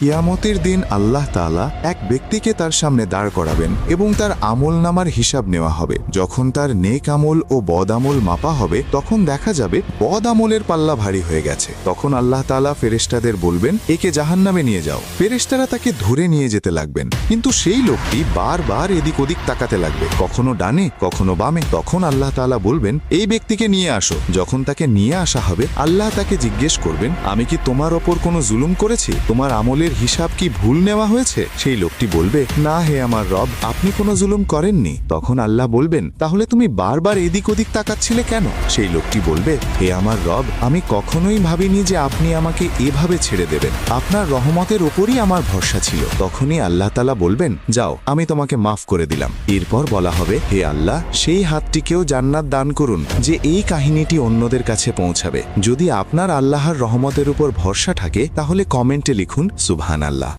কিয়ামতের দিন আল্লাহ তাআলা এক ব্যক্তিকে তার সামনে দাঁড় করাবেন এবং তার আমলনামার হিসাব নেওয়া হবে। যখন তার নেক আমল ও বদ আমল মাপা হবে তখন দেখা যাবে বদ আমলের পাল্লা ভারী হয়ে গেছে। তখন আল্লাহ তাআলা ফেরেশতাদের বলবেন, একে জাহান্নামে নিয়ে যাও। ফেরেশতারা তাকে ধরে নিয়ে যেতে লাগবেন, কিন্তু সেই লোকটি বারবার এদিক ওদিক তাকাতে লাগবে, কখনো ডানে কখনো বামে। তখন আল্লাহ তাআলা বলবেন, এই ব্যক্তিকে নিয়ে আসো। যখন তাকে নিয়ে আসা হবে আল্লাহ তাকে জিজ্ঞেস করবেন, আমি কি তোমার ওপর কোনো জুলুম করেছি? তোমার আমলের হিসাব কি ভুল নেওয়া হয়েছে? সেই লোকটি বলবে, না হে আমার রব, আপনি কোনো জুলুম করেননি। তখন আল্লাহ বলবেন, তাহলে তুমি বারবার এদিক ওদিক তাকাচ্ছিলে কেন? সেই লোকটি বলবে, হে আমার রব, আমি কখনোই ভাবিনি যে আপনি আমাকে এভাবে ছেড়ে দেবেন। আপনার রহমতের ওপরই আমার ভরসা ছিল। তখনই আল্লাহ তাআলা বলবেন, যাও, আমি তোমাকে মাফ করে দিলাম। এরপর বলা হবে, হে আল্লাহ, সেই হাতটিকেও জান্নাত দান করুন যে এই কাহিনীটি অন্যদের কাছে পৌঁছাবে। যদি আপনার আল্লাহর রহমতের উপর ভরসা থাকে তাহলে কমেন্টে লিখুন সুবহানাল্লাহ।